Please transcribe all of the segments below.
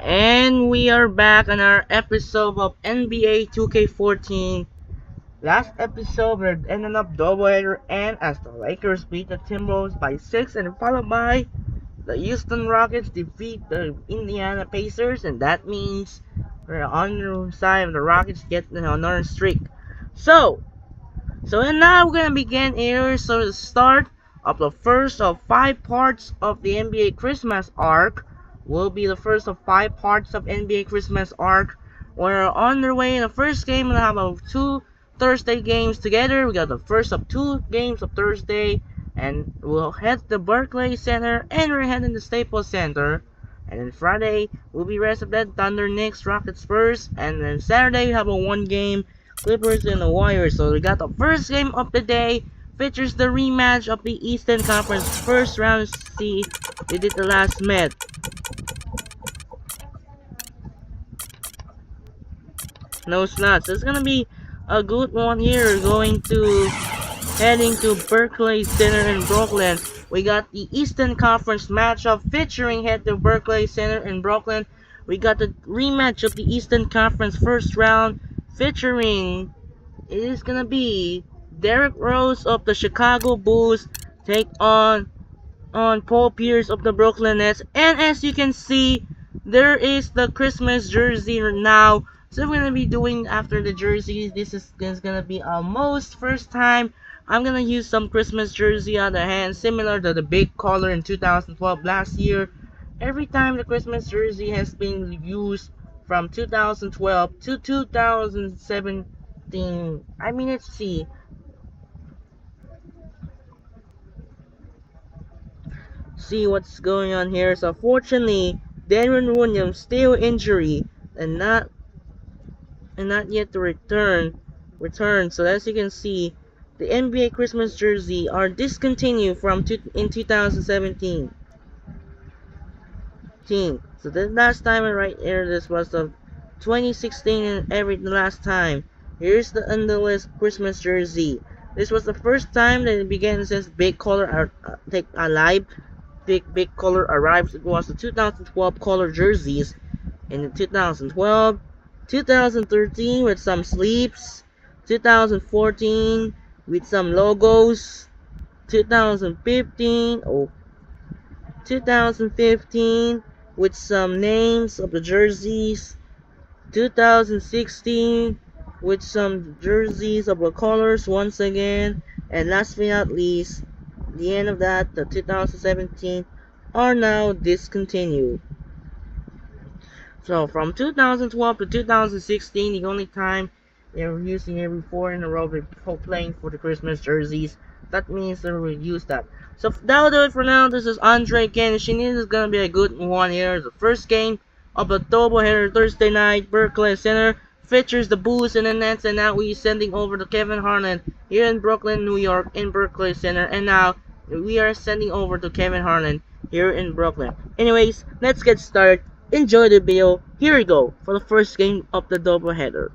And we are back on our episode of NBA 2K14. Last episode we ended up doubleheader and as the Lakers beat the Timberwolves by 6 and followed by the Houston Rockets defeat the Indiana Pacers, and that means we're on the side of the Rockets getting another streak. And now we're gonna begin here. So the start of the first of 5 parts of the NBA Christmas arc will be the first of 5 parts of NBA Christmas arc. We're on the way in the first game. We'll have 2 Thursday games together. We got the first of 2 games of Thursday, and we'll head to the Barclays Center, and we're heading to Staples Center. And then Friday will be rest of that Thunder, Knicks, Rockets, Spurs, and then Saturday we have a 1 game Clippers and the Warriors. So we got the first game of the day, features the rematch of the Eastern Conference first round. See, they did the last met. No, it's not. So it's gonna be a good one here. Heading to Barclays Center in Brooklyn. We got the Eastern Conference matchup featuring head to Barclays Center in Brooklyn. We got the rematch of the Eastern Conference first round featuring, it is gonna be Derrick Rose of the Chicago Bulls take on Paul Pierce of the Brooklyn Nets. And as you can see, there is the Christmas jersey now. So we're gonna be doing after the jerseys. This is gonna be almost first time I'm gonna use some Christmas jersey on the hand, similar to the big color in 2012 last year. Every time the Christmas jersey has been used from 2012 to 2017. I mean, let's see. See what's going on here. So fortunately, Darren Williams still injury and not yet to return. So as you can see, the NBA Christmas jersey are discontinued in 2017. So the last time right here, this was of 2016 and the last time. Here's the underlist Christmas jersey. This was the first time that it began since Big Color Big Color arrives. It was the 2012 color jerseys. In 2012, 2013 with some sleeves, 2014 with some logos, 2015 with some names of the jerseys, 2016 with some jerseys of the colors once again, and last but not least, the end of that, the 2017 are now discontinued. So from 2012 to 2016, the only time they were using every 4 in a row before playing for the Christmas jerseys. That means they will use that. So that'll do it for now. This is Andrei again. This is gonna be a good one here. The first game of the doubleheader Thursday night, Barclays Center features the Bulls and the Nets, and now we're sending over to Kevin Harlan here in Brooklyn, New York, in Barclays Center, and now we are sending over to Kevin Harlan here in Brooklyn. Anyways, let's get started. Enjoy the video. Here we go for the first game of the doubleheader.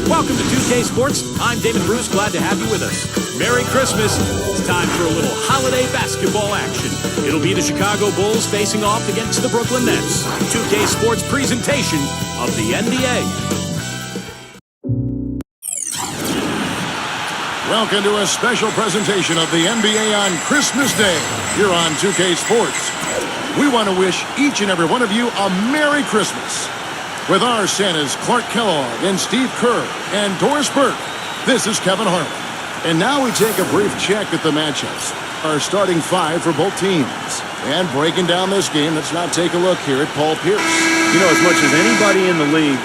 Welcome to 2K Sports. I'm David Bruce, glad to have you with us. Merry Christmas. It's time for a little holiday basketball action. It'll be the Chicago Bulls facing off against the Brooklyn Nets. 2K Sports presentation of the NBA. Welcome to a special presentation of the NBA on Christmas Day here on 2K Sports. We want to wish each and every one of you a Merry Christmas. With our Santas Clark Kellogg and Steve Kerr and Doris Burke, this is Kevin Harlan. And now we take a brief check at the matchups. Our starting 5 for both teams. And breaking down this game, let's now take a look here at Paul Pierce. You know, as much as anybody in the league,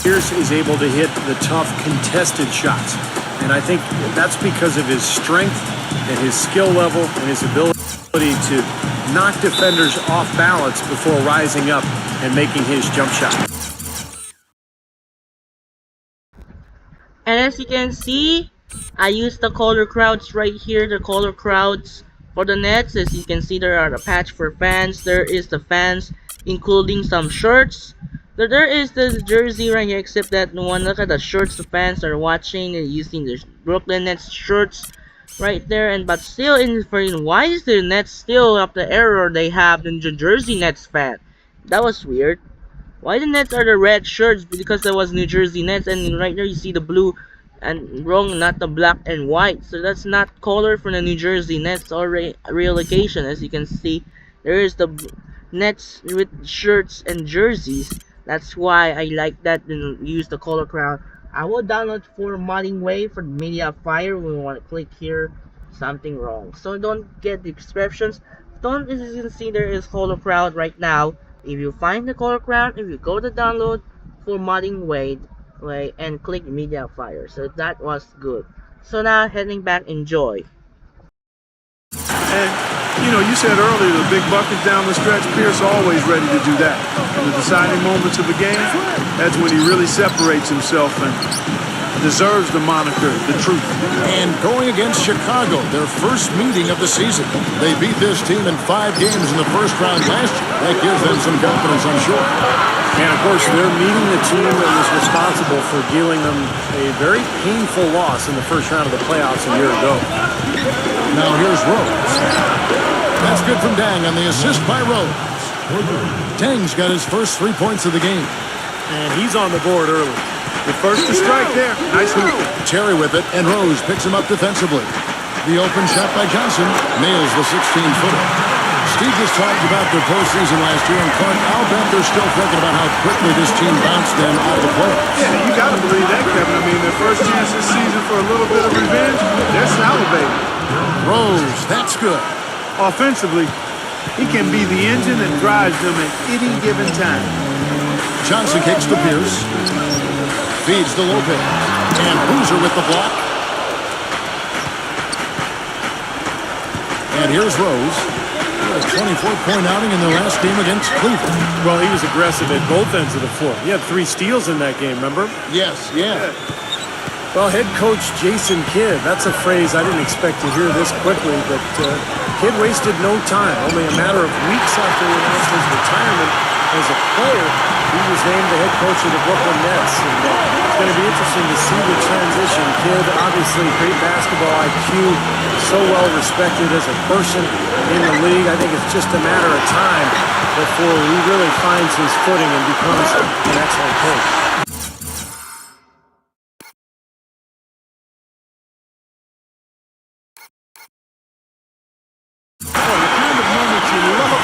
Pierce is able to hit the tough contested shots. And I think that's because of his strength and his skill level and his ability to knock defenders off balance before rising up and making his jump shot. And as you can see, I used the color crowds right here, the color crowds for the Nets. As you can see, there are the patch for fans. There is the fans, including some shirts. There is the jersey right here, except that one. Look at the shirts the fans are watching and using the Brooklyn Nets shirts. right there. And but still, why is the Nets still up the error they have in the Jersey Nets fan? That was weird. Why the Nets are the red shirts? Because there was New Jersey Nets, and right there you see the blue and wrong, not the black and white. So that's not color for the New Jersey Nets or relocation. As you can see, there is the Nets with shirts and jerseys. That's why I like that and use the color crown. I will download for modding way for media fire. We want to click here, something wrong. So don't get the descriptions. Don't, as you can see, there is color crown right now. If you find the color crown, if you go to download for modding way and click media fire. So that was good. So now heading back, enjoy. And, you know, you said earlier the big buckets down the stretch. Pierce always ready to do that. In the deciding moments of a game, that's when he really separates himself and deserves the moniker, the truth. And going against Chicago, their first meeting of the season. They beat this team in 5 games in the first round last year. That gives them some confidence, I'm sure. And, of course, they're meeting the team that was responsible for dealing them a very painful loss in the first round of the playoffs a year ago. Now here's Rose. That's good from Dang on the assist by Rose. Dang's got his first 3 points of the game. And he's on the board early. The first to strike there. Nice hoop. Terry with it, and Rose picks him up defensively. The open shot by Johnson nails the 16-footer. Steve just talked about their postseason last year, and Clark, I'll bet they're still thinking about how quickly this team bounced them out of the playoffs. Yeah, you got to believe that, Kevin. I mean, their first chance this season for a little bit of revenge, they're salivating. Rose, that's good. Offensively, he can be the engine that drives them at any given time. Johnson kicks to Pierce. Feeds to Lopez. And Boozer with the block. And here's Rose. He had a 24-point outing in their last game against Cleveland. Well, he was aggressive at both ends of the floor. He had 3 steals in that game, remember? Yes, yeah. Well, head coach Jason Kidd, that's a phrase I didn't expect to hear this quickly, but Kidd wasted no time. Only a matter of weeks after he announced his retirement as a player, he was named the head coach of the Brooklyn Nets. And it's going to be interesting to see the transition. Kidd, obviously great basketball IQ, so well respected as a person in the league. I think it's just a matter of time before he really finds his footing and becomes an excellent coach.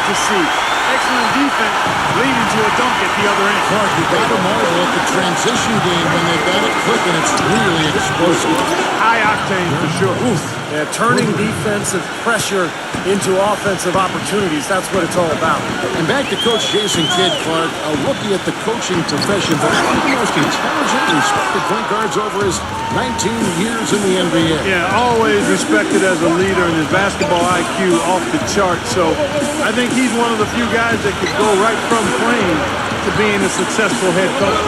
To see excellent defense leading to a dunk at the other end. Clark, you got to marvel at the transition game when they've got it clicking. It's really explosive. High octane for sure. Oof. Yeah, turning defensive pressure into offensive opportunities. That's what it's all about. And back to Coach Jason Kidd, Clark, a rookie at the coaching profession, but one of the most intelligent and respected point guards over his 19 years in the NBA. Yeah, always respected as a leader, and his basketball IQ off the chart. So I think he's one of the few guys that could go right from playing to being a successful head coach.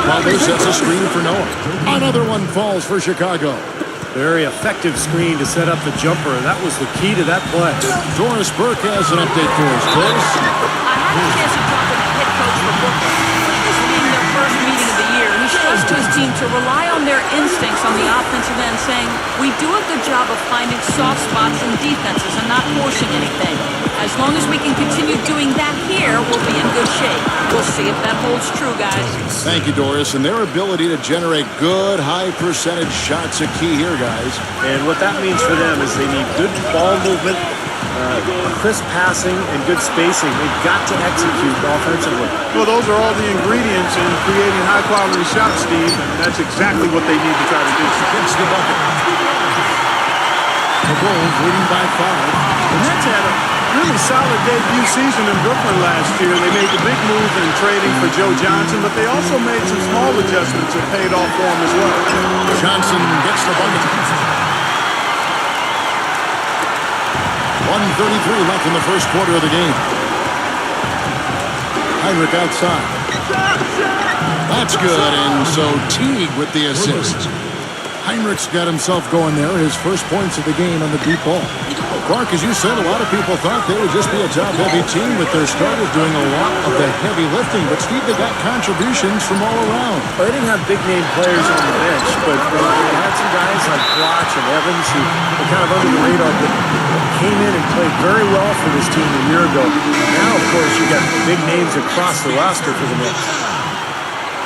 Butler sets a screen for Noah. Another one falls for Chicago. Very effective screen to set up the jumper. That was the key to that play. Doris Burke has an update for us. Doris? I had a chance to talk with the head coach for Brooklyn. This being their first meeting of the year, he stressed to his team to rely on their instincts on the offensive end, saying, we do a good job of finding soft spots in defenses and not forcing anything. As long as we can continue doing that here, we'll be in good shape. We'll see if that holds true, guys. Thank you, Doris. And their ability to generate good, high-percentage shots a key here, guys. And what that means for them is they need good ball movement, crisp passing, and good spacing. They've got to execute offensively. Well, those are all the ingredients in creating high-quality shots, Steve, and that's exactly what they need to try to do. Hits the bucket. The Bulls leading by 5. The Nets had a really solid debut season in Brooklyn last year. They made the big move in trading for Joe Johnson, but they also made some small adjustments that paid off for him as well. Johnson gets the bucket. 1:33 left in the first quarter of the game. Heinrich outside. That's good, and so Teague with the assist. Heinrich's got himself going there, his first points of the game on the deep ball. Clark, as you said, a lot of people thought they would just be a top-heavy team with their starters doing a lot of the heavy lifting. But, Steve, they got contributions from all around. Well, they didn't have big-name players on the bench, but they had some guys like Blotch and Evans who were kind of under the radar, but came in and played very well for this team a year ago. Now, of course, you got big names across the roster for the Knicks.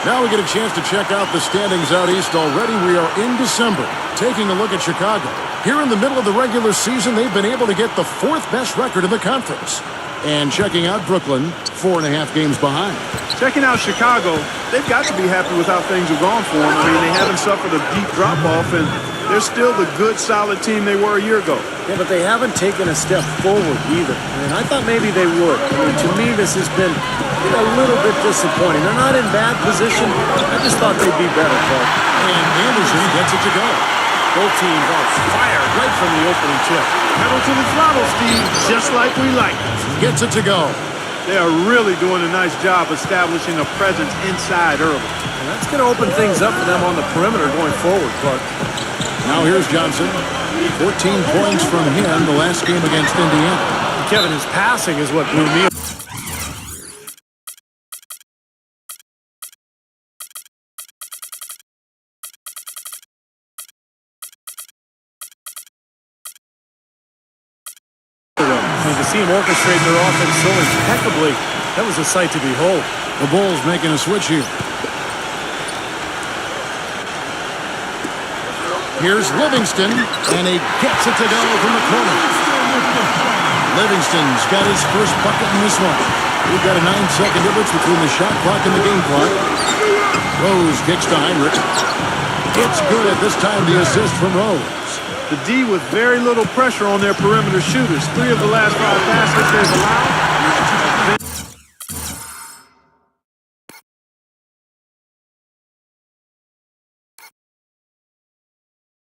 Now we get a chance to check out the standings out east already. We are in December, taking a look at Chicago. Here in the middle of the regular season, they've been able to get the 4th best record in the conference. And checking out Brooklyn, 4.5 games behind. Checking out Chicago, they've got to be happy with how things have gone for them. I mean, they haven't suffered a deep drop-off, and they're still the good, solid team they were a year ago. Yeah, but they haven't taken a step forward either. I mean, I thought maybe they would. I mean, to me, this has been a little bit disappointing. They're not in bad position. I just thought they'd be better, Clark. And Anderson gets it to go. Both teams on fire right from the opening tip. Pedal to the throttle, Steve, just like we like. Gets it to go. They are really doing a nice job establishing a presence inside early. And that's going to open things up for them on the perimeter going forward, Clark. Now here's Johnson. 14 points from him the last game against Indiana. Kevin, his passing is what blew me. I mean, to see him orchestrate their offense so impeccably, that was a sight to behold. The Bulls making a switch here. Here's Livingston, and he gets it to go from the corner. Livingston's got his first bucket in this one. We've got a 9-second difference between the shot clock and the game clock. Rose kicks to Heinrich. It's good at this time, the assist from Rose. The D with very little pressure on their perimeter shooters. 3 of the last 5 baskets they've allowed.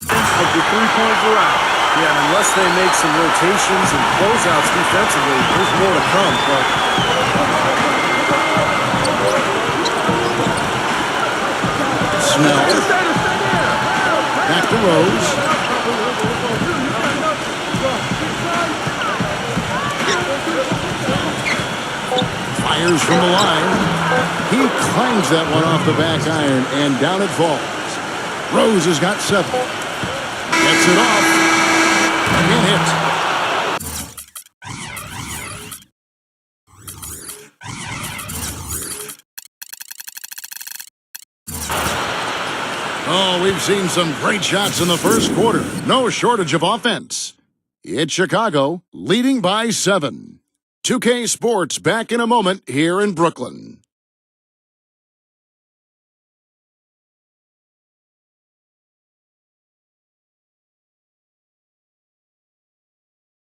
Of the three-point variety. Yeah, unless they make some rotations and closeouts defensively, there's more to come, Clark. Snell. Back to Rose. Fires from the line. He clangs that one off the back iron, and down it falls. Rose has got 7. Gets it off. Again hit. Oh, we've seen some great shots in the first quarter. No shortage of offense. It's Chicago, leading by 7. 2K Sports back in a moment here in Brooklyn.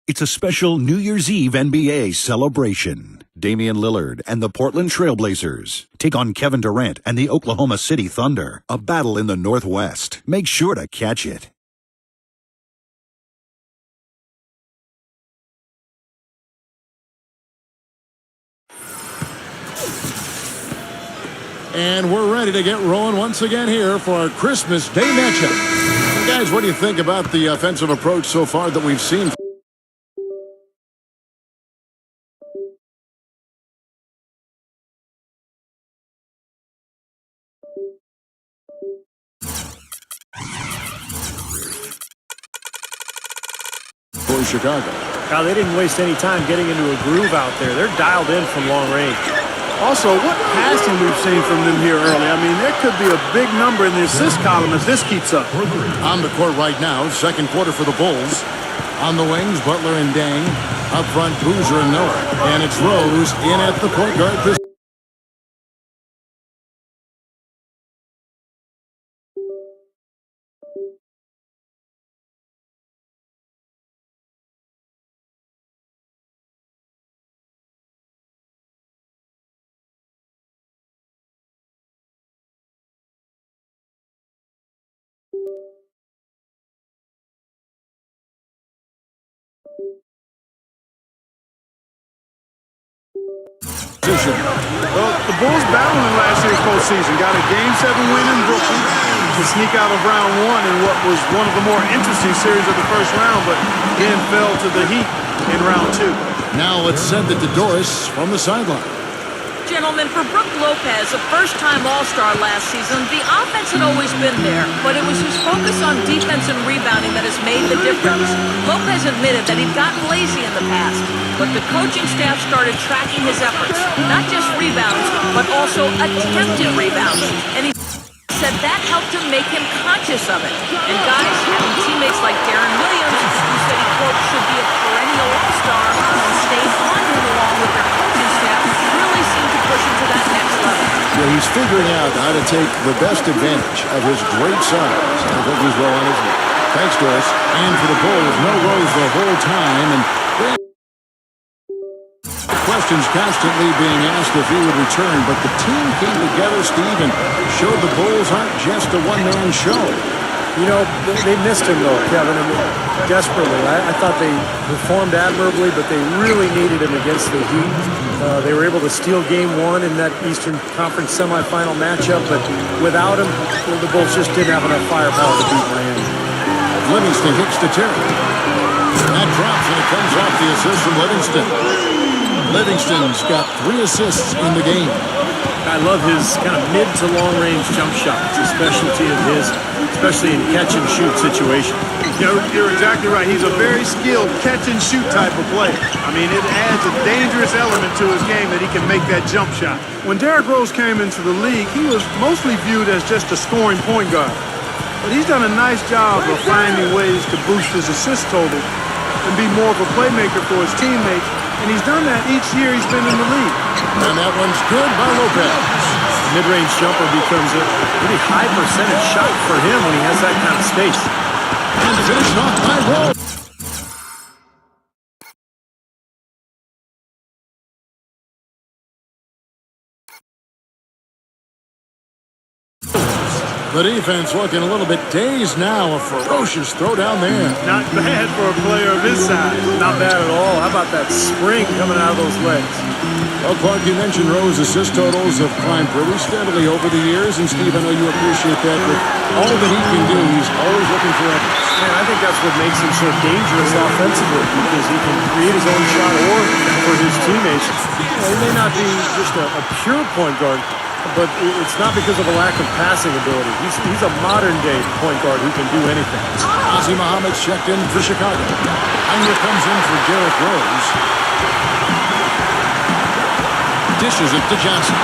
It's a special New Year's Eve NBA celebration. Damian Lillard and the Portland Trailblazers take on Kevin Durant and the Oklahoma City Thunder. A battle in the Northwest. Make sure to catch it. And we're ready to get rolling once again here for our Christmas Day matchup. Guys, what do you think about the offensive approach so far that we've seen? For Chicago. Now, they didn't waste any time getting into a groove out there. They're dialed in from long range. Also, what passing we've seen from them here early. I mean, there could be a big number in the assist column if this keeps up. On the court right now, second quarter for the Bulls. On the wings, Butler and Dang. Up front, Boozer and Noah. And it's Rose in at the point guard position. Well, the Bulls battled in last year's postseason. Got a Game 7 win in Brooklyn. to sneak out of round one in what was one of the more interesting series of the first round, but then fell to the Heat in round two. Now let's send it to Doris from the sideline. Gentlemen, for Brook Lopez, a first-time All-Star last season, the offense had always been there, but it was his focus on defense and rebounding that has made the difference. Lopez admitted that he'd gotten lazy in the past, but the coaching staff started tracking his efforts, not just rebounds, but also attempted rebounds. And he said that helped him make him conscious of it. And guys, having teammates like Darren Williams, who said he, quote, should be a perennial All-Star and stayed on him along with their coaching staff, really seemed to push him to that next level. Yeah, he's figuring out how to take the best advantage of his great size. I think he's well on his way. Thanks, Doris. And for the Bulls, no Rose the whole time, and questions constantly being asked if he would return, but the team came together, Steve, and showed the Bulls aren't just a one-man show. You know, they missed him, though, Kevin, and desperately. I thought they performed admirably, but they really needed him against the Heat. They were able to steal Game 1 in that Eastern Conference semifinal matchup, but without him, the Bulls just didn't have enough firepower to beat Miami. Livingston hits to Terry. That drops, and it comes off the assist from Livingston. Livingston's got 3 assists in the game. I love his kind of mid to long range jump shot. It's a specialty of his, especially in catch and shoot situations. You're exactly right. He's a very skilled catch and shoot type of player. I mean, it adds a dangerous element to his game that he can make that jump shot. When Derrick Rose came into the league, he was mostly viewed as just a scoring point guard. But he's done a nice job of finding ways to boost his assist total and be more of a playmaker for his teammates. And he's done that each year he's been in the league. And that one's good by Lopez. Mid-range jumper becomes a pretty high percentage shot for him when he has that kind of space. And finished off by Rose. The defense looking a little bit dazed now. A ferocious throw down there. Not bad for a player of his size. Not bad at all. How about that spring coming out of those legs? Well, Clark, you mentioned Rose's assist totals have climbed pretty steadily over the years. And, Steve, I know you appreciate that. With all that he can do, he's always looking for others. Man, I think that's what makes him so dangerous offensively, because he can create his own shot or for his teammates. He may not be just a pure point guard, but it's not because of a lack of passing ability. He's a modern-day point guard who can do anything. Ozzie Muhammad's checked in for Chicago. Heinrich comes in for Derrick Rose. Dishes it to Johnson.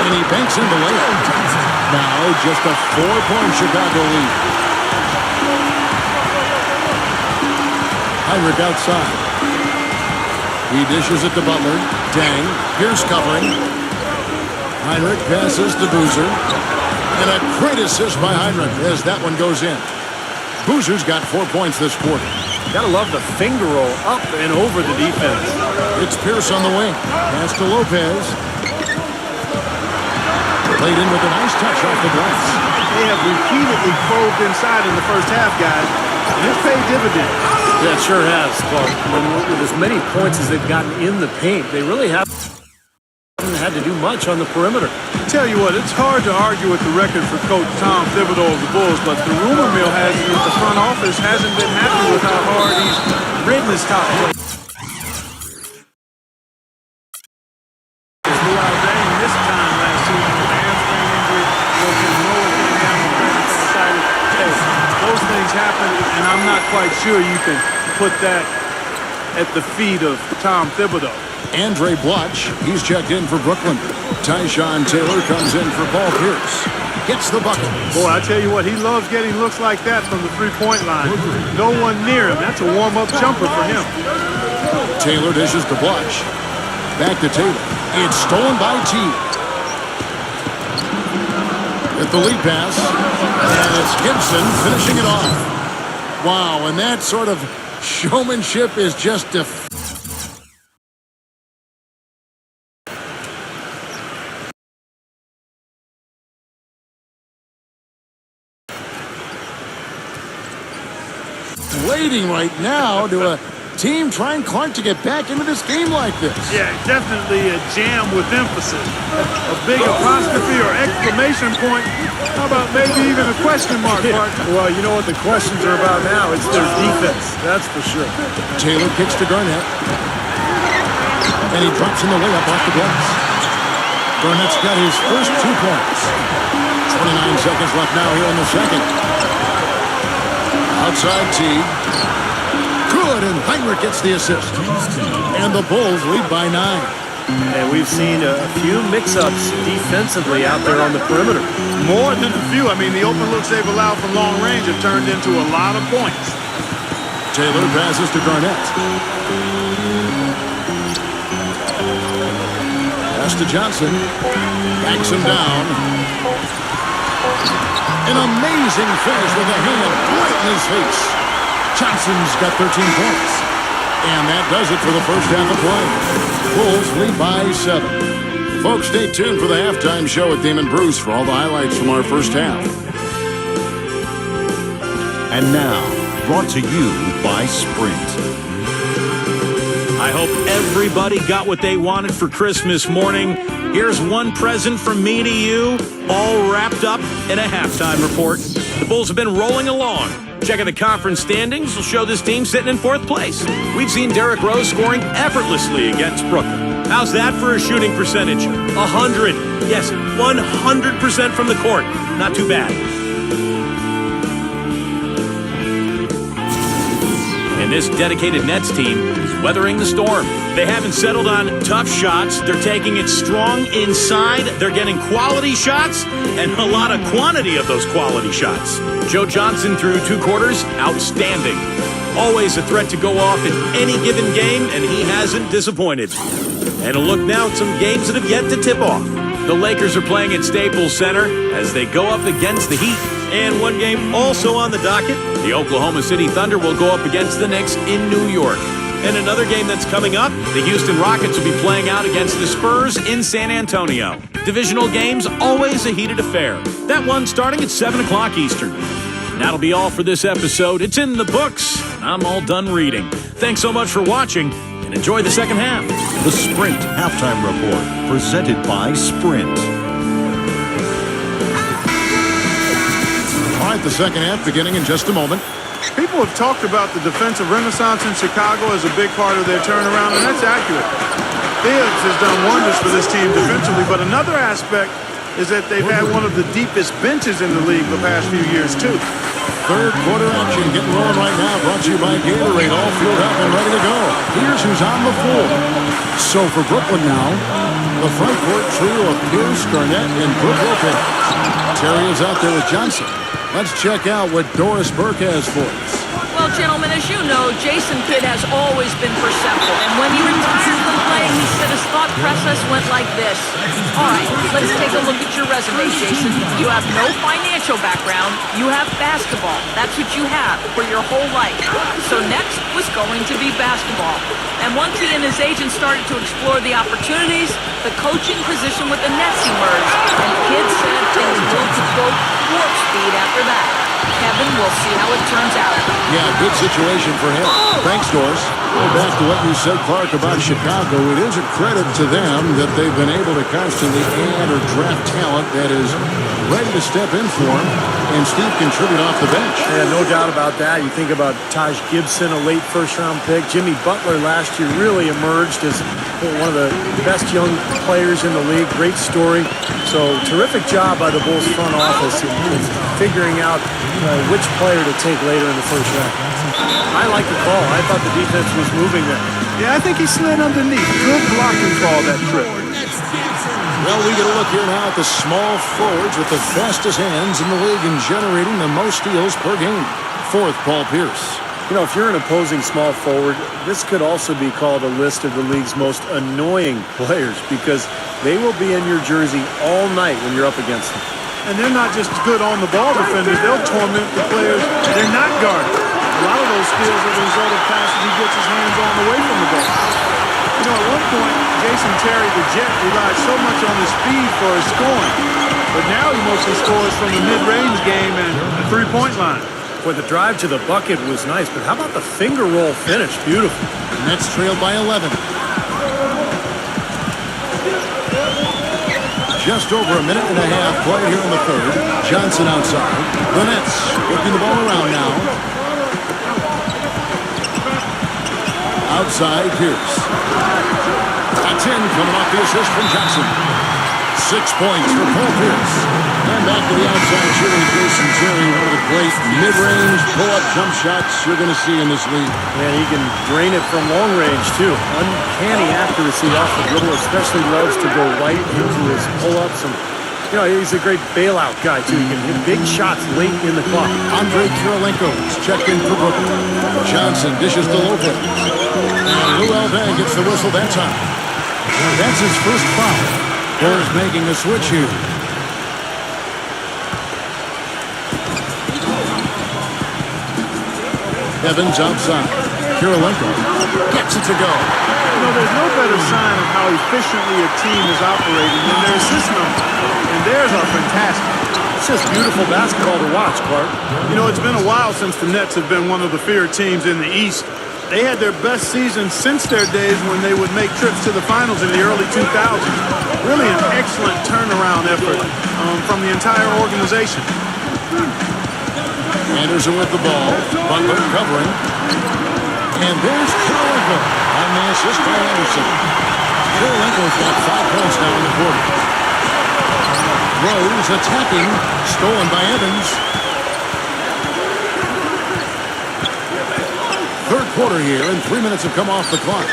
And he banks in the layup. Now just a 4-point Chicago lead. Heinrich outside. He dishes it to Butler. Dang. Pierce covering. Heinrich passes to Boozer. And a great assist by Heinrich as that one goes in. Boozer's got 4 points this quarter. Gotta love the finger roll up and over the defense. It's Pierce on the wing. Pass to Lopez. Played in with a nice touch off the glass. They have repeatedly probed inside in the first half, guys. And it's paid dividends. Yeah, it sure has, Clark. With as many points as they've gotten in the paint, they really haven't had to do much on the perimeter. Tell you what, it's hard to argue with the record for Coach Tom Thibodeau of the Bulls, but the rumor mill has it that the front office hasn't been happy with how hard he's ridden his top play. This time last season with a hamstring injury, working lower thing down the side. Hey, those things happen, and I'm not quite sure you can put that at the feet of Tom Thibodeau. Andrei Blatch, he's checked in for Brooklyn. Tyshawn Taylor comes in for Paul Pierce. Gets the bucket. Boy, I tell you what, he loves getting looks like that from the three-point line. No one near him. That's a warm-up jumper for him. Taylor dishes to Blatch. Back to Taylor. It's stolen by T. With the lead pass. And it's Gibson finishing it off. Wow, and that sort of showmanship is just waiting right now to team trying, Clark, to get back into this game like this? Yeah, definitely a jam with emphasis. A big apostrophe or exclamation point. How about maybe even a question mark, Mark? Well, you know what the questions are about now? It's their defense, that's for sure. Taylor kicks to Garnett. And he drops in the layup off the glass. Garnett's got his first 2 points. 29 seconds left now here in the second. Outside T. Good, and Heinrich gets the assist. And the Bulls lead by 9. And we've seen a few mix-ups defensively out there on the perimeter. More than a few. I mean, the open looks they've allowed from long range have turned into a lot of points. Taylor passes to Garnett. Pass to Johnson. Backs him down. An amazing finish with a hand right in his face. Johnson's got 13 points. And that does it for the first half of play. Bulls lead by 7. Folks, stay tuned for the halftime show with Damon Bruce for all the highlights from our first half. And now, brought to you by Sprint. I hope everybody got what they wanted for Christmas morning. Here's one present from me to you, all wrapped up in a halftime report. The Bulls have been rolling along. Checking the conference standings will show this team sitting in 4th place. We've seen Derrick Rose scoring effortlessly against Brooklyn. How's that for a shooting percentage? 100. Yes, 100% from the court. Not too bad. And this dedicated Nets team is weathering the storm. They haven't settled on tough shots. They're taking it strong inside. They're getting quality shots and a lot of quantity of those quality shots. Joe Johnson through 2 quarters, outstanding. Always a threat to go off in any given game, and he hasn't disappointed. And a look now at some games that have yet to tip off. The Lakers are playing at Staples Center as they go up against the Heat. And one game also on the docket, the Oklahoma City Thunder will go up against the Knicks in New York. And another game that's coming up, the Houston Rockets will be playing out against the Spurs in San Antonio. Divisional games, always a heated affair. That one starting at 7 o'clock Eastern. And that'll be all for this episode. It's in the books. I'm all done reading. Thanks so much for watching, and enjoy the second half. The Sprint Halftime Report, presented by Sprint. All right, the second half beginning in just a moment. People have talked about the defensive renaissance in Chicago as a big part of their turnaround, and that's accurate. Tibbs has done wonders for this team defensively, but another aspect is that they've had one of the deepest benches in the league the past few years, too. Third quarter action getting rolling right now. Brought to you by Gatorade. All filled up and ready to go. Here's who's on the floor. So for Brooklyn now, the front court trio of Pierce, Garnett, and Brook Lopez. Terry is out there with Johnson. Let's check out what Doris Burke has for us. Well, gentlemen, as you know, Jason Kidd has always been perceptive. And when he retired from playing, he said his thought process went like this. All right, let's take a look at your resume, Jason. You have no financial background. You have basketball. That's what you have for your whole life. So next was going to be basketball. And once he and his agent started to explore the opportunities, the coaching position with the Nets emerged. And Kidd said things moved to, quote, warp speed after that. Kevin, we'll see how it turns out. Yeah, good situation for him. Thanks, Doris. Going back to what you said, Clark, about Chicago, it is a credit to them that they've been able to constantly add or draft talent that is ready to step in for them, and Steve contribute off the bench. Yeah, no doubt about that. You think about Taj Gibson, a late first-round pick. Jimmy Butler last year really emerged as one of the best young players in the league. Great story. So terrific job by the Bulls front office in figuring out which player to take later in the first round. I like the call. I thought the defense was moving there. Yeah, I think he slid underneath. Good blocking call, that trip. Well, we get a look here now at the small forwards with the fastest hands in the league and generating the most steals per game. Fourth, Paul Pierce. You know, if you're an opposing small forward, this could also be called a list of the league's most annoying players because they will be in your jersey all night when you're up against them. And they're not just good on-the-ball defenders. They'll torment the players they're not guarding. A lot of those steals are the result of passes he gets his hands on away from the ball. You know, at one point, Jason Terry, the Jet, relied so much on his speed for his scoring. But now he mostly scores from the mid-range game and the three-point line. Boy, the drive to the bucket was nice, but how about the finger roll finish? Beautiful. Nets trailed by 11. Just over a minute and a half played here in the third. Johnson outside. The Nets working the ball around now. Outside, Pierce. That's in, coming off the assist from Johnson. 6 points for Paul Pierce. And back to the outside shooting, Jason Terry, one of the great mid-range pull-up jump shots you're going to see in this league. And he can drain it from long range, too. Uncanny accuracy off the dribble, especially loves to go right into his pull-ups. And, you know, he's a great bailout guy, too. He can hit big shots late in the clock. Andrei is checked in for Brooklyn. Johnson dishes to Lopez. And Lou Alvin gets the whistle that time. That's his first foul. Bulls making a switch here. Evans outside. Kirilenko gets it to go. You know, there's no better sign of how efficiently a team is operating than their assist number. And theirs are fantastic. It's just beautiful basketball to watch, Clark. You know, it's been a while since the Nets have been one of the feared teams in the East. They had their best season since their days when they would make trips to the finals in the early 2000s. Really an excellent turnaround effort from the entire organization. Anderson with the ball. Butler covering. And there's Kirilenko on the assist by Anderson. Kirilenko's got 5 points now in the quarter. Rose attacking. Stolen by Evans. Third quarter here, and 3 minutes have come off the clock.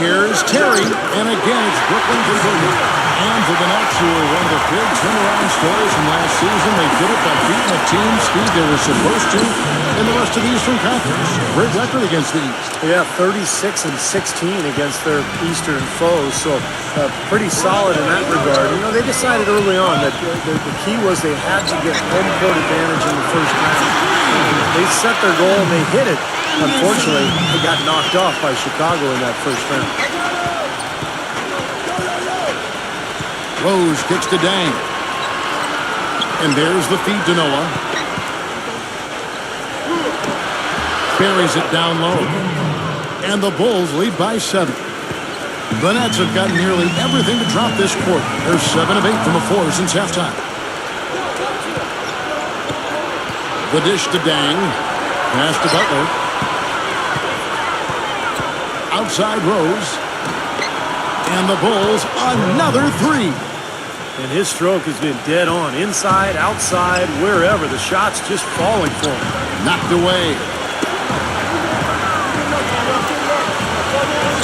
Here's Terry, and again it's Brooklyn converted. And for the Nets, who were one of the big turnaround stories from last season, they did it by beating a team speed they were supposed to in the rest of the Eastern Conference. Great record against the East. Yeah, 36-16 against their Eastern foes, so pretty solid in that regard. You know, they decided early on that the key was they had to get home court advantage in the first round. They set their goal and they hit it. Unfortunately, they got knocked off by Chicago in that first round. Rose kicks to Dang. And there's the feed to Noah. Buries it down low. And the Bulls lead by 7. The Nets have gotten nearly everything to drop this quarter. They're 7 of 8 from the floor since halftime. The dish to Dang. Pass to Butler. Outside Rose. And the Bulls, another 3. And his stroke has been dead on. Inside, outside, wherever. The shot's just falling for him. Knocked away.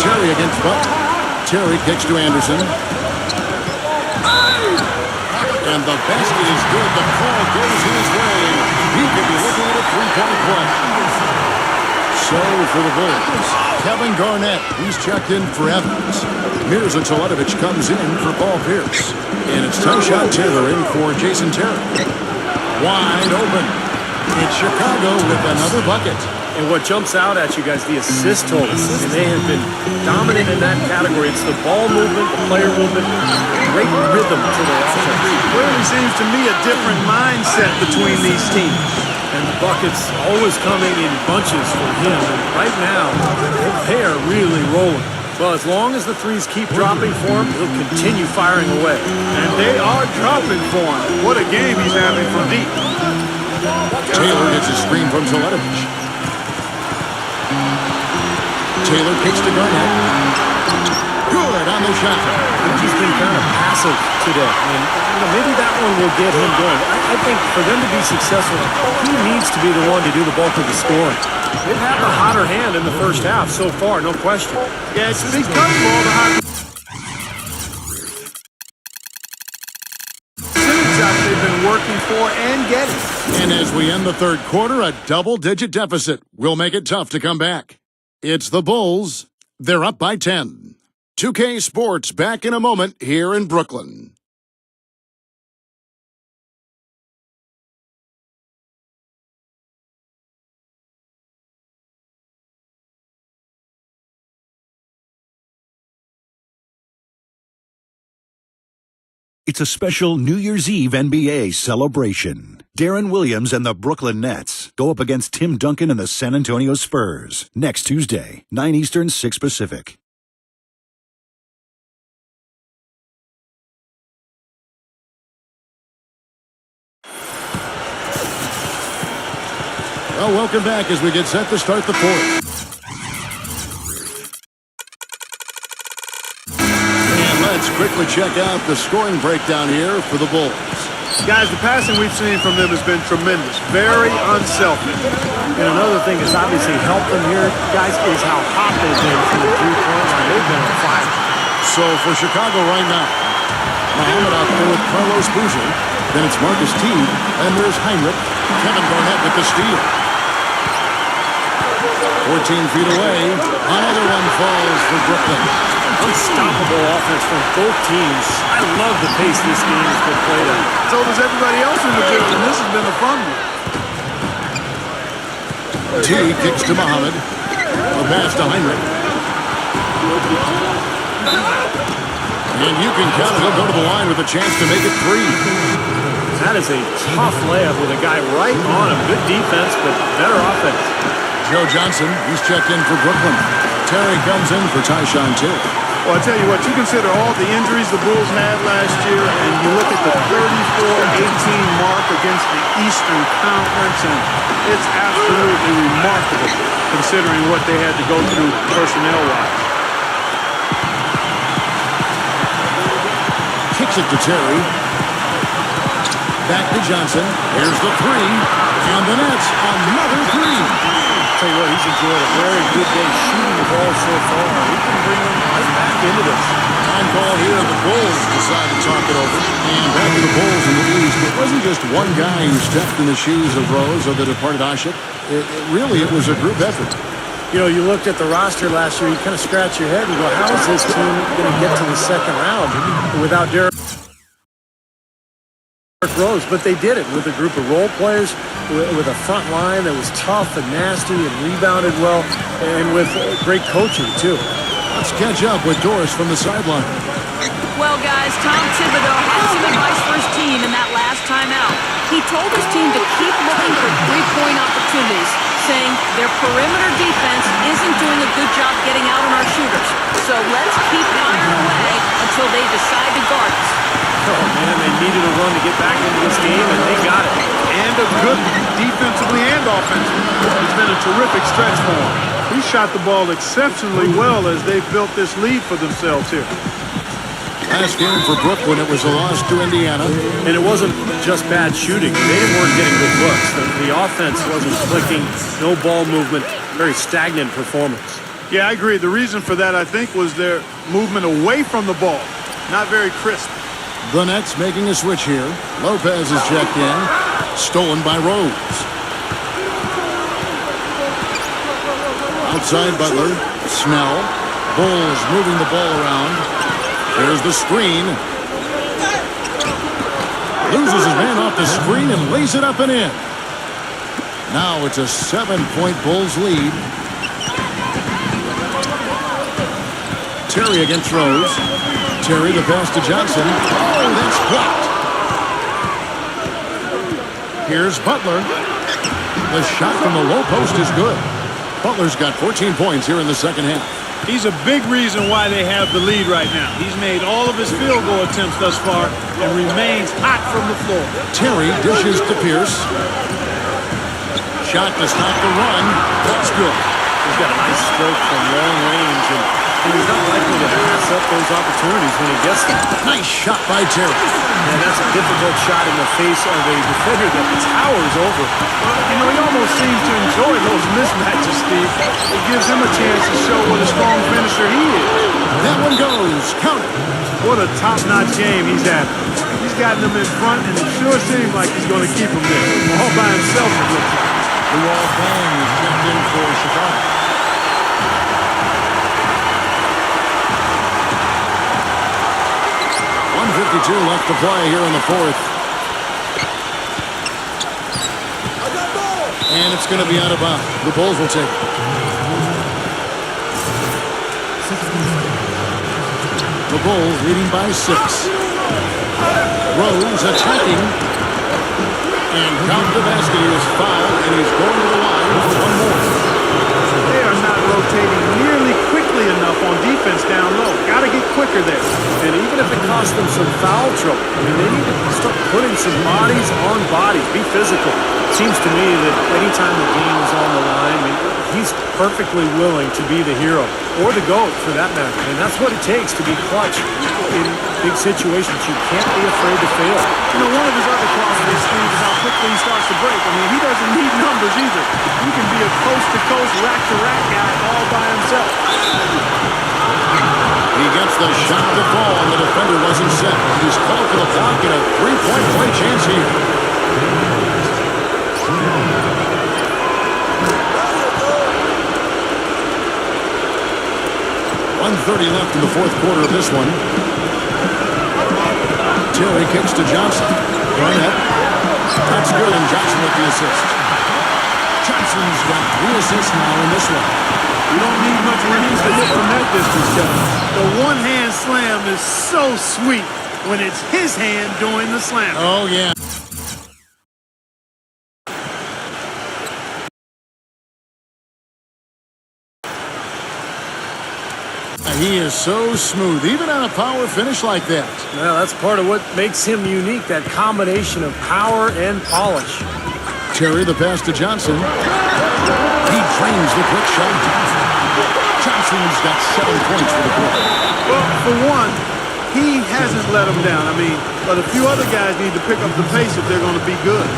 Terry against Butler. Terry kicks to Anderson. And the basket is good. The call goes his way. He could be looking at a three-point play. So for the Bulls, Kevin Garnett, he's checked in for Evans. Mirza Teletovic comes in for Paul Pierce. And it's Tyshawn Taylor in for Jason Terry. Wide open. It's Chicago with another bucket. And what jumps out at you guys, the assist total. And they have been dominant in that category. It's the ball movement, the player movement, great rhythm to their offense. Clearly seems to me a different mindset between these teams. And the buckets always coming in bunches for him. And right now, they are really rolling. Well, as long as the threes keep dropping for him, he'll continue firing away. And they are dropping for him. What a game he's having from deep. Taylor gets a screen from Teletovic. Taylor kicks to Garnett. Good on the shot. He's been kind of passive today. And maybe that one will get him going. I think for them to be successful, he needs to be the one to do the bulk of the scoring. They've had the hotter hand in the first half so far, no question. Yeah, it's because of all the high shots they've been working for and getting. And as we end the third quarter, a double-digit deficit will make it tough to come back. It's the Bulls. They're up by 10. 2K Sports back in a moment here in Brooklyn. It's a special New Year's Eve NBA celebration. Darren Williams and the Brooklyn Nets go up against Tim Duncan and the San Antonio Spurs next Tuesday, 9 Eastern, 6 Pacific. Well, welcome back as we get set to start the fourth. And let's quickly check out the scoring breakdown here for the Bulls. Guys, the passing we've seen from them has been tremendous. Very unselfish. And another thing that's obviously helped them here, guys, is how hot they've been from the three-point line. They've been on fire. So for Chicago right now, Muhammad out there with Carlos Boozer. Then it's Marcus Teague. And there's Heinrich. Kevin Garnett with the steal. 14 feet away. Another one falls for Brooklyn. Unstoppable offense from both teams. I love the pace this game has been played at. So does everybody else in the building. This has been a fun one. T kicks to Muhammad. A pass to Heinrich. And you can count it. He'll go to the line with a chance to make it 3. That is a tough layup with a guy right on him. Good defense, but better offense. Joe Johnson, he's checked in for Brooklyn. Terry comes in for Tyshawn Tick. Well, I tell you what, you consider all the injuries the Bulls had last year, and you look at the 34-18 mark against the Eastern Conference, and it's absolutely remarkable considering what they had to go through personnel-wise. Kicks it to Terry. Back to Johnson. Here's the 3. And the Nets, another 3. Tell you what, he's enjoyed a very good day shooting the ball so far. He can bring him right back into this. Time call here. The Bulls decide to talk it over. And back to the Bulls in the East. It wasn't just one guy who stepped in the shoes of Rose or the departed Ashik. It was a group effort. You know, you looked at the roster last year, you kind of scratch your head and go, how is this team going to get to the second round without Derrick Rose? But they did it with a group of role players, with a front line that was tough and nasty and rebounded well, and with great coaching, too. Let's catch up with Doris from the sideline. Well, guys, Tom Thibodeau had some advice for his team in that last time out. He told his team to keep looking for three-point opportunities, saying their perimeter defense isn't doing a good job getting out on our shooters. So let's keep firing away until they decide to guard us. Oh, man, they needed a run to get back into this game, and they got it. And a good defensively and offensively. It's been a terrific stretch for him. He shot the ball exceptionally well as they've built this lead for themselves here. Last game for Brooklyn, it was a loss to Indiana. And it wasn't just bad shooting. They weren't getting good looks. The offense wasn't clicking, no ball movement, very stagnant performance. Yeah, I agree. The reason for that, I think, was their movement away from the ball. Not very crisp. The Nets making a switch here. Lopez is checked in. Stolen by Rose. Outside Butler. Snell. Bulls moving the ball around. There's the screen. Loses his man off the screen and lays it up and in. Now it's a 7-point Bulls lead. Terry against Rose. Terry the pass to Johnson. Oh, that's blocked. Here's Butler. The shot from the low post is good. Butler's got 14 points here in the second half. He's a big reason why they have the lead right now. He's made all of his field goal attempts thus far and remains hot from the floor. Terry dishes to Pierce. Shot to stop the run. That's good. He's got a nice stroke from long range, and he's not likely to pass up those opportunities when he gets them. Nice shot by Terry. And that's a difficult shot in the face of a defender that towers over. Well, you know, he almost seems to enjoy those mismatches, Steve. It gives him a chance to show what a strong finisher he is. That one goes. Count it. What a top-notch game he's had. He's gotten them in front, and it sure seems like he's going to keep them there. All by himself, it looks like. Luol Deng is checked in for Chicago. .152 left to play here in the fourth. And it's going to be out of bounds. The Bulls will take it. The Bulls leading by 6. Rose attacking. And count the basket. He was fouled, and he's going to the line for one more. They are not rotating nearly quickly enough on defense down low. Got to get quicker there. And even if it costs them some foul trouble, I mean, they need to start putting some bodies on bodies. Be physical. It seems to me that anytime the game is on the line, I mean, he's perfectly willing to be the hero, or the GOAT for that matter. And that's what it takes to be clutch in big situations. You can't be afraid to fail. You know, one of his other qualities, Steve, is how quickly he starts to break. I mean, he doesn't need numbers either. He can be a coast-to-coast, rack-to-rack guy all by himself. He gets the shot to fall, and the defender wasn't set. He's called for the block and a three-point play chance here. 1:30 left in the fourth quarter of this one. Terry kicks to Johnson. Garnett. That's good, and Johnson with the assist. Johnson's got 3 assists now in this one. You don't need much range to hit from that distance, Kevin. The one-hand slam is so sweet when it's his hand doing the slam. Oh, yeah. He is so smooth, even on a power finish like that. Well, that's part of what makes him unique, that combination of power and polish. Terry, the pass to Johnson. He drains the quick shot. Johnson's got 7 points for the quarter. Well, for one, he hasn't let him down. I mean, but a few other guys need to pick up the pace if they're going to be good.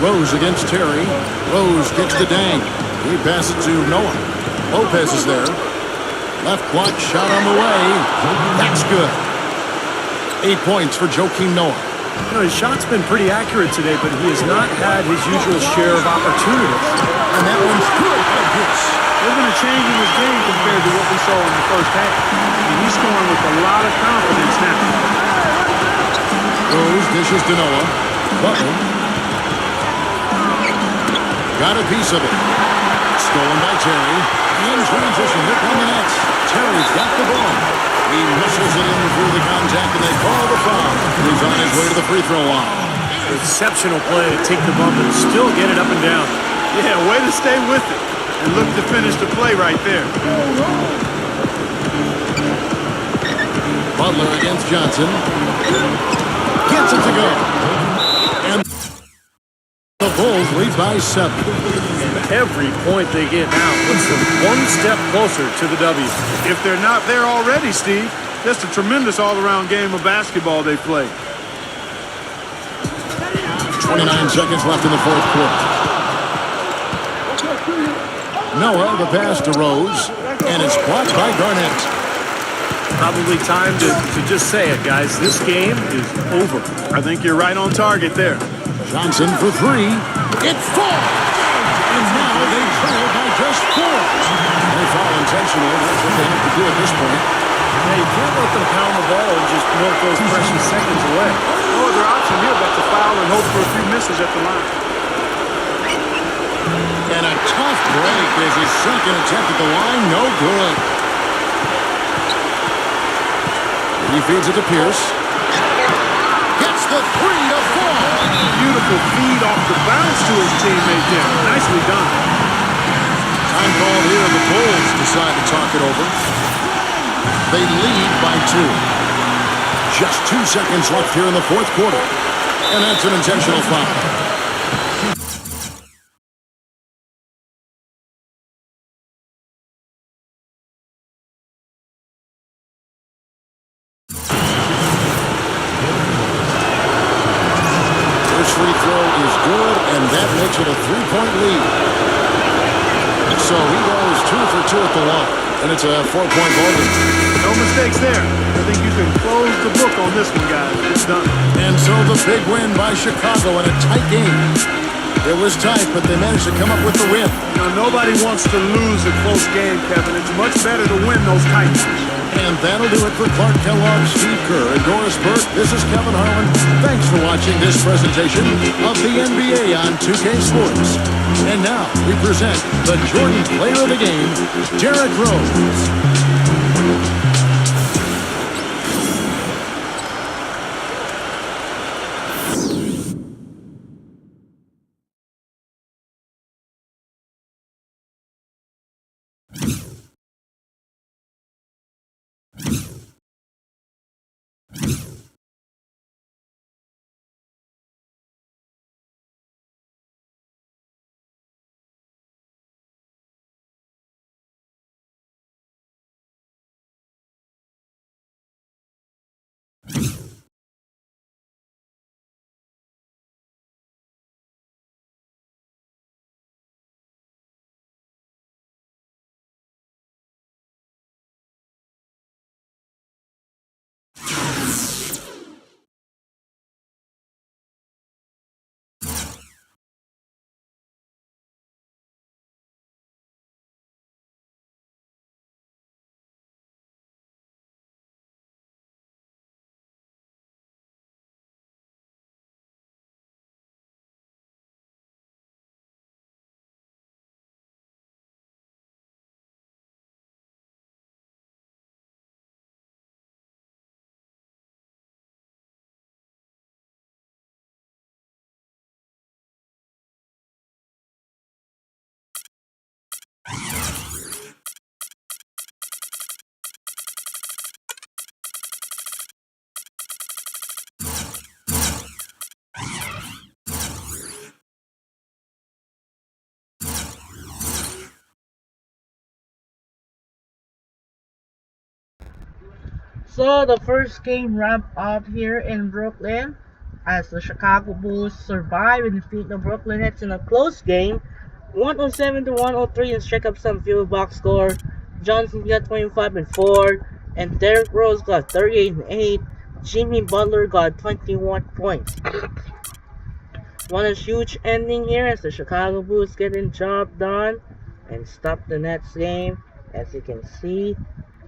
Rose against Terry. Rose gets the dang. He passes to Noah. Lopez is there. Left block shot on the way. That's good. 8 points for Joakim Noah. You know, his shot's been pretty accurate today, but he has not had his usual share of opportunities. And that one's good by Pierce. There's been a change in his game compared to what we saw in the first half. And he's scoring with a lot of confidence now. Rose dishes to Noah. Butler. Got a piece of it. Stolen by Terry. In transition, here come the Nets. Terry's got the ball. He whistles it in through the contact, and they call the foul. He's on his way to the free throw line. Exceptional play to take the bump and still get it up and down. Yeah, way to stay with it. And look to finish the play right there. Butler against Johnson. Gets it to go. And the Bulls lead by 7. Every point they get now puts them one step closer to the W. If they're not there already, Steve, just a tremendous all-around game of basketball they play. 29 seconds left in the fourth quarter. Noah, the pass to Rose, and it's blocked by Garnett. Probably time to just say it, guys. This game is over. I think you're right on target there. Johnson for 3. It falls! And now they trail by just 4. They foul intentional. That's what they have to do at this point. Yeah, you can't let them pound the ball and just milk those precious seconds away. No other option here but to foul and hope for a few misses at the line. And a tough break as his second attempt at the line. No good. He feeds it to Pierce. Gets the 3 to fall. Beautiful feed off the bounce to his teammate there. Nicely done. Time called here, and the Bulls decide to talk it over. They lead by 2. Just 2 seconds left here in the fourth quarter. And that's an intentional foul. Free throw is good, and that makes it a 3-point lead. So he goes 2 for 2 at the line, and it's a 4-point ball game. No mistakes there. I think you can close the book on this one, guys. It's done. And so the big win by Chicago in a tight game. It was tight, but they managed to come up with the win. You know, nobody wants to lose a close game, Kevin. It's much better to win those tight ones. And that'll do it for Clark Kellogg, Steve Kerr, and Doris Burke. This is Kevin Harlan. Thanks for watching this presentation of the NBA on 2K Sports. And now we present the Jordan Player of the Game, Derrick Rose. So the first game wrapped up here in Brooklyn as the Chicago Bulls survive and defeat the Brooklyn Nets in a close game, 107 to 103, and strike up some field box score. Johnson got 25 and 4, and Derrick Rose got 38 and 8. Jimmy Butler got 21 points. One a huge ending here as the Chicago Bulls getting job done and stop the Nets game. As you can see,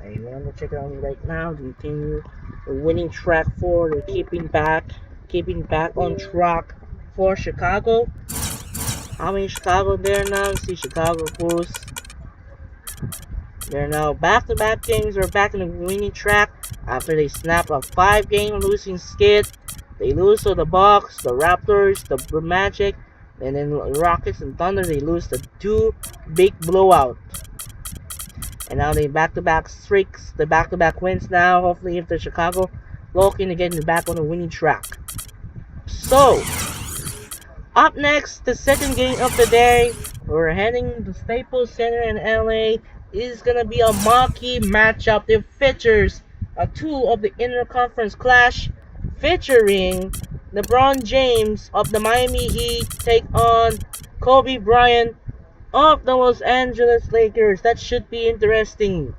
I want to check it out right now. Continue the winning track for the keeping back on track for Chicago. How many Chicago there now? See Chicago Bulls. They're now back-to-back games. Are back in the winning track after they snap a 5-game losing skid. They lose to the Bucks, the Raptors, the Magic, and then Rockets and Thunder. They lose the 2 big blowout. And now they back-to-back streaks, the back-to-back wins now. Hopefully, if the Chicago looking to get back on the winning track. So, up next, the second game of the day. We're heading to Staples Center in LA. Is gonna be a marquee matchup that features a 2 of the interconference clash, featuring LeBron James of the Miami Heat take on Kobe Bryant of the Los Angeles Lakers. That should be interesting.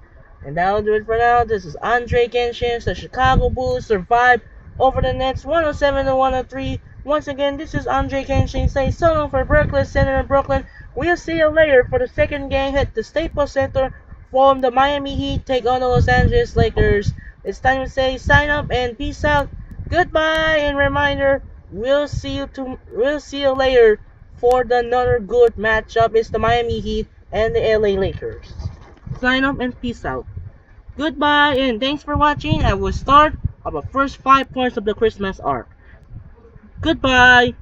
And that'll do it for now. This is Andrei Genshin. The Chicago Bulls survive over the Nets 107 to 103. Once again, this is Andrei Genshin. Say so long for Berkeley Center in Brooklyn. We'll see you later for the second game. Hit the Staples Center from the Miami Heat. Take on the Los Angeles Lakers. It's time to say sign up and peace out. Goodbye and reminder, we'll see you later for the another good matchup. It's the Miami Heat and the LA Lakers. Sign up and peace out. Goodbye and thanks for watching. I will start of the first 5 points of the Christmas arc. Goodbye.